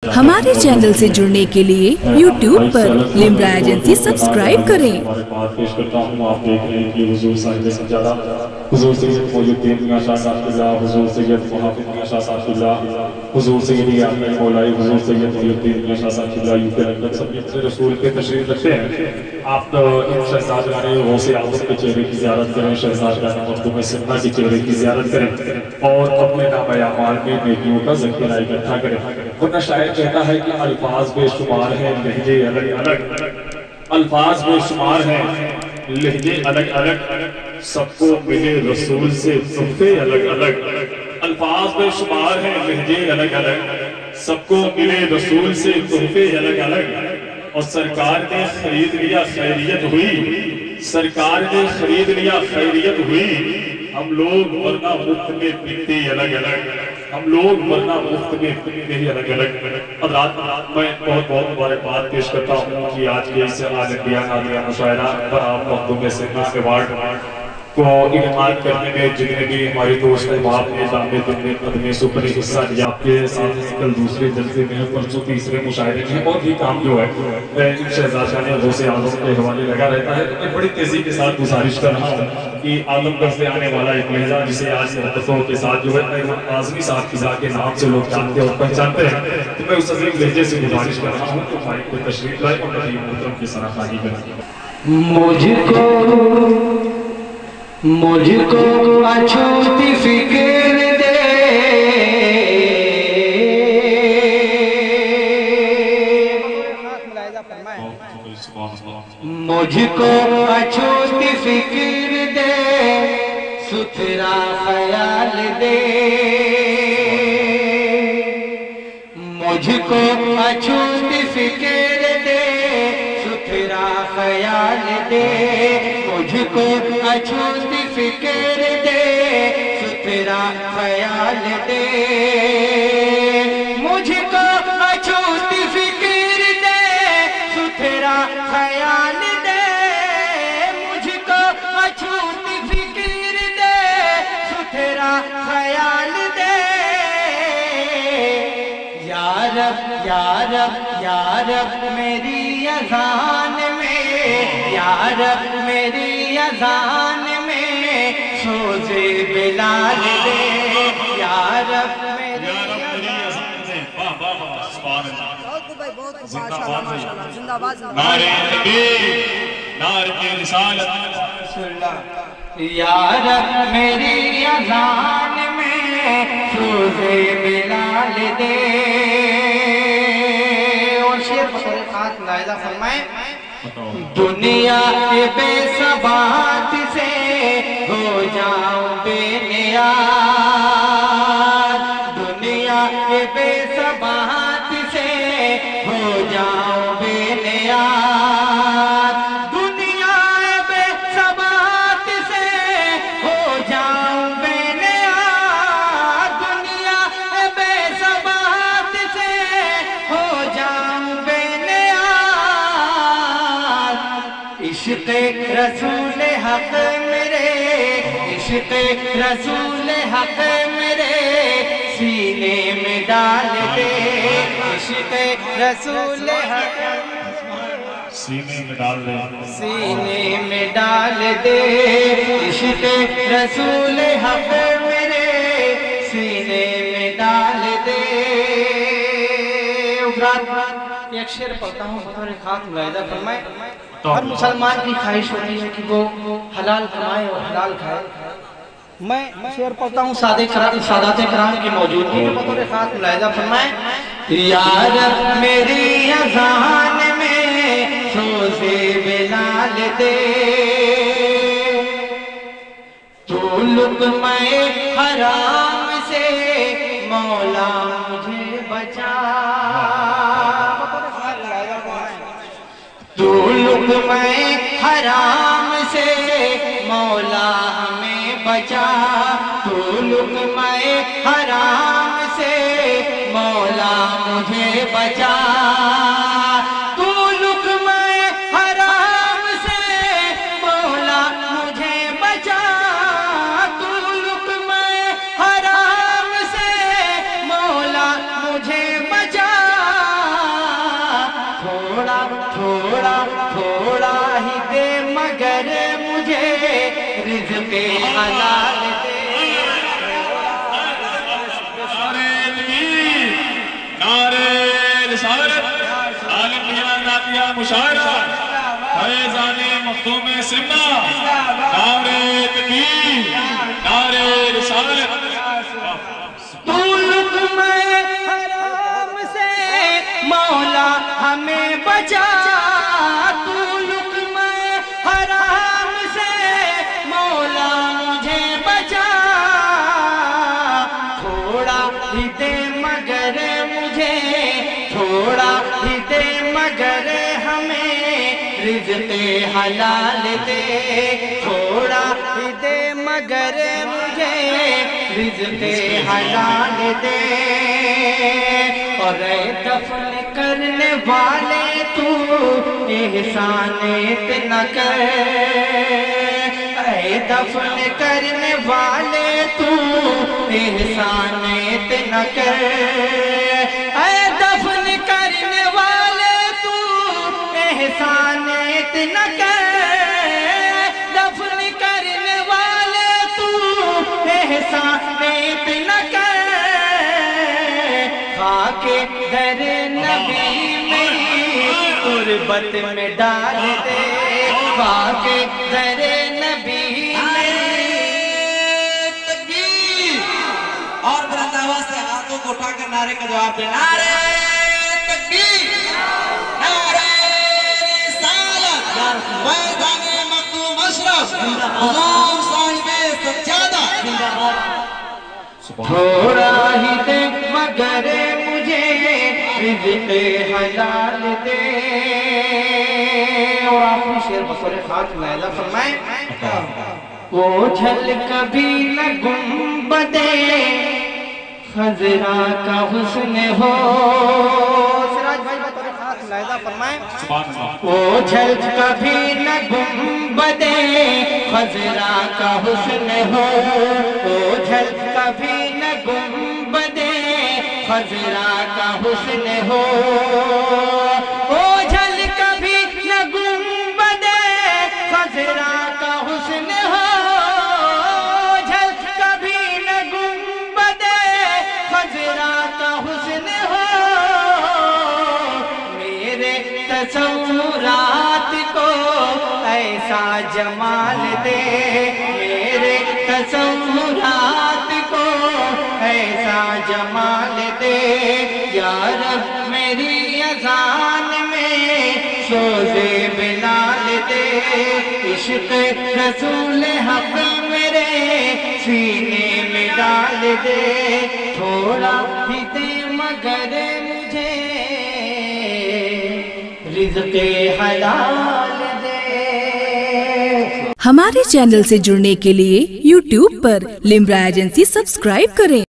हमारे चैनल से जुड़ने के लिए YouTube पर लिम्रा एजेंसी सब्सक्राइब करें। पेश करता हूँ। आप देख रहे हैं कि हुजूर साहिब सज्जादा, हुजूर सैयद मोइनुद्दीन मियां शाह साहब क़िबला, हुजूर सैयद मुहाफिज़ मियां शाह साहब क़िबला, हुजूर सैयद आखिर मौलाई हुजूर सैयद मोइनुद्दीन मियां शाह साहब क़िबला यूके लंदन सब रसूल पे तशरीफ रखते हैं। आप इन शहज़ादगाने गौसे आज़म के चेहरे की ज़ियारत करें, शहज़ादगाने मखदूम सिन्ना के चेहरे की ज़ियारत करें और अपने नाम अमाल में नेकियों का ज़ख़ीरा इकट्ठा करें। वरना शायर कहता है कि अल्फाज बेशुमार हैं, लहजे अलग अलग, अल्फाज बेशुमार हैं, लहजे अलग अलग, सबको मिले रसूल से तोहफे अलग अलग। अल्फाज बेशुमार हैं, लहजे अलग अलग, सबको मिले रसूल से तोहफे अलग अलग। और सरकार ने खरीद लिया खैरियत हुई, सरकार ने खरीद लिया खैरियत हुई। हम लोग वरना मुफ्त में पीते अलग अलग, हम लोग वरना मुफ्त में पीते ही अलग अलग। अब रात मैं बहुत बहुत मुबारकबाद पेश करता हूँ कि आज के इस आलमिया नादिया मुशायरा पर आप मखदूम सिन्ना अवार्ड को इनामत करने में जितने भी हमारे दोस्त अहबाब ने जामे दिन में कदमे सुपर हिस्सा लिया। आपके साथ कल दूसरे जलसे में परसों तीसरे मुशायरे में और भी काम जो है इन शहज़ादगाने गौसे आज़म के हवाले लगा रहता है। मैं बड़ी तेज़ी के साथ गुजारिश कर रहा हूँ कि आजमगढ़ से आने वाला एक लहजा जिसे आज मुहब्बतों के साथ जो है आज़मी साहब क़िबला के नाम से लोग जानते और पहचानते हैं, तो मैं उस अजीम लहजे से गुजारिश कर रहा हूँ कि माइक पर तशरीफ लाए और नबी मोहतरम की सराहनी करें। मुझको अछूती फिक्र दे, मुझको अछूती फिक्र दे, सुथरा ख्याल दे, मुझको अछूती फिक्र दे, सुथरा ख्याल दे, मुझको अछूती फिक्र दे, सुथरा ख्याल दे, मुझको अछूती फिक्र दे, सुथरा ख्याल दे, मुझको अछूती फिक्र दे, सुथरा ख्याल दे। या रब या रब या रब मेरी अज़ान में, या रब मेरी अज़ान में सोज़े बिलाल दे, या रब मेरी अज़ान में। वाह वाह वाह, सुभान अल्लाह, जिंदाबाद जिंदाबाद, नारे तकबीर, नारे रिसालत। या रब मेरी अज़ान में सोज़े बिलाल दे। और शेर बतौर खास मुलाहिज़ा फरमाएं, दुनिया के बेसबात से हो जाऊं बेनियाज, दुनिया के बेसबात से हो जाऊं बेनियाज, दुनिया के बेसबात से हो जाऊं बेनियाज, दुनिया के बेसबात से हो जाऊं बेनियाज। इश्क़ रसूल हक़ मेरे, इश्क़ रसूल हक़ मेरे सीने में डाल दे, इश्क़ रसूल हक़ सीने में डाल दे, सीने में डाल दे, इश्क़ रसूल हक़ मेरे सीने में डाल दे। एक शेर पढ़ता हूँ बतौर खास मुलाहिज़ा फरमाएं। हर मुसलमान की ख्वाहिश होती है कि वो हलाल कमाए और हलाल खाए। मैं शेर पढ़ता हूँ सादात कराम की मौजूदगी में बतौर खास मुलाहिज़ा फरमाएं। या रब मेरी अज़ान में सोज़े बिलाल दे, तू लुक़्मे हराम से मौला मुझे बचा, तू लुक़्मे हराम से मौला हमें बचा, तू लुक़्मे हराम से मौला मुझे बचा, तू लुक़्मे हराम से मौला मुझे बचा, तू लुक़्मे हराम से मौला मुझे बचा। تھوڑا تھوڑا ہی دے مگر مجھے رزق حلال دے نعرے رسالت عالم بیان نعتیہ مشاعرہ فیضان مختوم سمہ نعرے تکبیر نعرے رسالت تو لقمہ حرام سے مولا ہمیں بچا تو لقمہ حرام سے مولا مجھے بچا تھوڑا ہی دے مگر مجھے تھوڑا ہی دے مگر ہمیں رزق حلال دے تھوڑا ہی دے مگر مجھے رزق حلال دے اور اے دفن کرنے والے تو احسان اتنا کر اے دفن کرنے والے تو احسان اتنا کر اے دفن کرنے والے تو احسان اتنا کر دفن کرنے والے تو احسان اتنا کر خاک در نبی میری تربت میں ڈال دے خاک در نبی اور بلند آواز سے ہاتھوں کو اٹھا کر نعرے کا جواب دے نعرے تکبیر نعرے رسالت فیضان مختوم اشرف حضور صاحب سجادہ تھوڑا ہی دے مگر مجھے رزق حلال دے اور آخری شعر بطور خاک لائلہ فرمائیں وہ جھل کبھی نہ گنبدے خضرا کا حسن ہو سراج بھائی بطور خاک لائلہ فرمائیں وہ جھل کبھی نہ گنبدے خضرا کا حسن ہو وہ جھل کبھی نہ گنبدے خضرا کا حسن ہو وہ جھل کبھی نہ گنبدے خضرا کا حسن ہو جھل کبھی نہ گنبدے خضرا کا حسن ہو میرے تصورات کو ایسا جمال دے میرے تصورات کو ایسا جمال دے یا رب میری اذان میں سوز بلال دے عشق رسول حق میرے سینے میں ڈال دے تھوڑا ہی دے مگر مجھے رزق حلال دے ہمارے چینل سے جڑنے کے لیے YouTube پر لمبرا ایجنسی سبسکرائب کریں